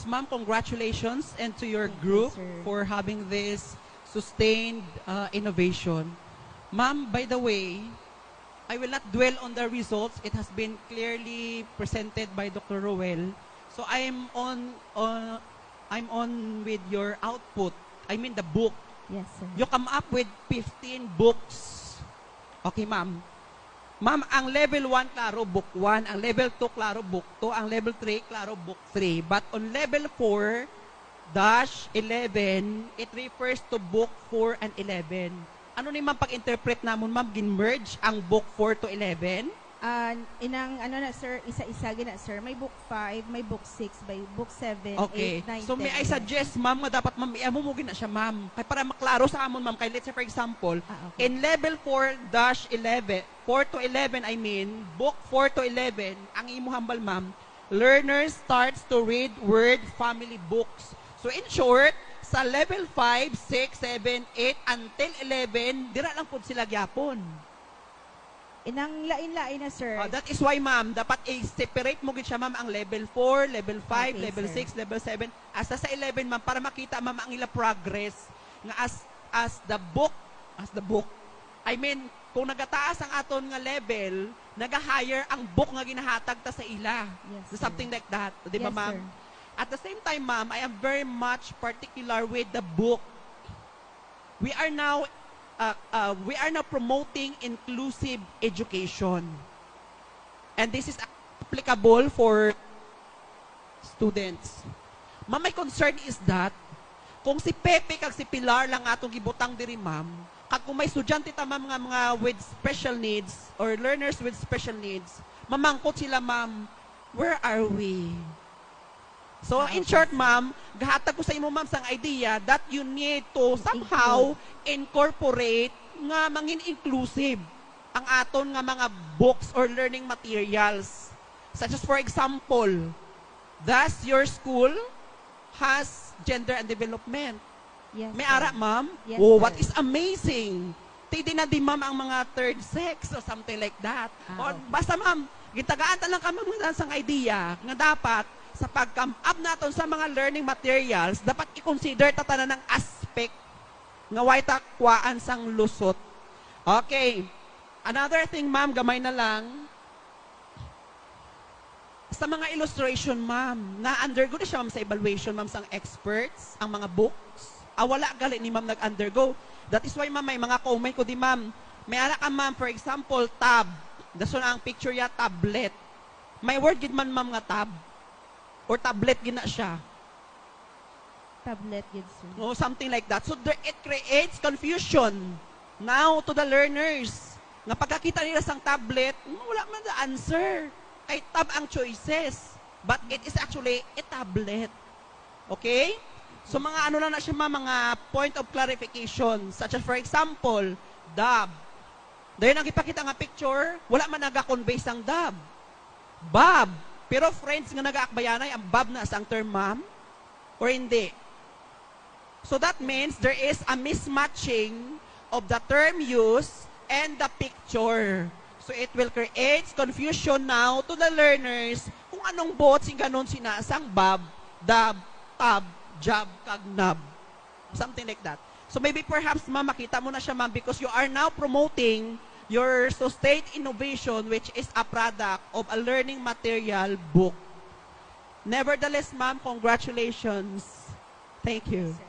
Ma'am, congratulations and to your Thank group you, sir. for having this sustained innovation. Ma'am, by the way, I will not dwell on the results. It has been clearly presented by Dr. Roel. So I'm on with your output. I mean the book. Yes, sir. You come up with 15 books. Okay, ma'am. Ma'am, ang level 1, klaro, book 1. Ang level 2, klaro, book 2. Ang level 3, klaro, book 3. But on level 4-11, it refers to book 4 and 11. Ano ni ma'am pag-interpret namon, ma'am? Gin-merge ang book 4 to 11? Inang, ano na, sir, isa-isa gina, sir. May book 5, may book 6, may book 7, Okay. 8, 9, So may 10, I suggest, ma'am, nga dapat, ma'am, iamumugin na siya, ma'am. Kaya para maklaro sa amon, ma'am. Kaya let's say, for example, okay. in level 4-11, 4 to 11, I mean, book 4 to 11, ang imuhambal, ma'am, learner starts to read word family books. So in short, sa level 5, 6, 7, 8, until 11, dira lang po sila gyapon. Inang lain-lain na, sir. That is why, ma'am, dapat i-separate mo gid siya, ma'am, ang level 4, level 5, Okay, level sir. 6, level 7, hasta sa 11, ma'am, para makita, ma'am, ang ila progress nga as the book, I mean, kung nagataas ang aton nga level, naga-higher ang book nga ginahatag ta sa ila. Yes, So, sir. something like that. Di ba, Yes, ma'am? sir. At the same time, ma'am, I am very much particular with the book. We are now promoting inclusive education. And this is applicable for students. Ma'am, my concern is that kung si Pepe kag si Pilar lang atong gibutang diri, ma'am, kag kung may estudyante ta, ma'am, nga mga with special needs or learners with special needs, mamangkot sila, ma'am, where are we? So, in short, ma'am, gahatag ko sa imo, ma'am, sang idea that you need to somehow incorporate nga mangin inclusive ang aton nga mga books or learning materials. Such as, for example, thus your school has gender and development. Yes, May sir. ara, ma'am? Yes, Oh, sir. what is amazing. Tidi na di, ma'am, ang mga third sex or something like that. Or Okay. basta, ma'am, gitagaan ta lang kami mga sang idea nga dapat sa pag-come up naton sa mga learning materials, dapat i-consider tatanan ng aspect nga way takwaan sang lusot. Okay. Another thing, ma'am, gamay na lang. Sa mga illustration, ma'am, na-undergo na siya, ma'am, sa evaluation, ma'am, sang experts, ang mga books. Wala gali ni ma'am nag-undergo. That is why, ma'am, may mga comment ko di, ma'am. May ara ka, ma'am, for example, tab. Daso na ang picture ya, tablet. May word gid man, ma'am, nga tab. Or tablet gina siya. Tablet, yun, sir. No, something like that. So it creates confusion now to the learners. Nga pagkakita nila sang tablet, wala man the answer. Ay tab ang choices. But it is actually a tablet. Okay? So mga ano lang na siya, mga point of clarification. Such as for example, dab. Dahil nang ipakita nga picture, wala man naga-convey sang dab. Bob. Pero friends nga nag-aakbayanay, ang Bob na sang term, ma'am? Or hindi? So that means there is a mismatching of the term used and the picture. So it will create confusion now to the learners kung anong bot sing ganon sinasang Bob, dab, tab, job, kag nab. Something like that. So maybe perhaps, ma'am, makita mo na siya, ma'am, because you are now promoting your sustained innovation, which is a product of a learning material book. Nevertheless, ma'am, congratulations. Thank you. Sir.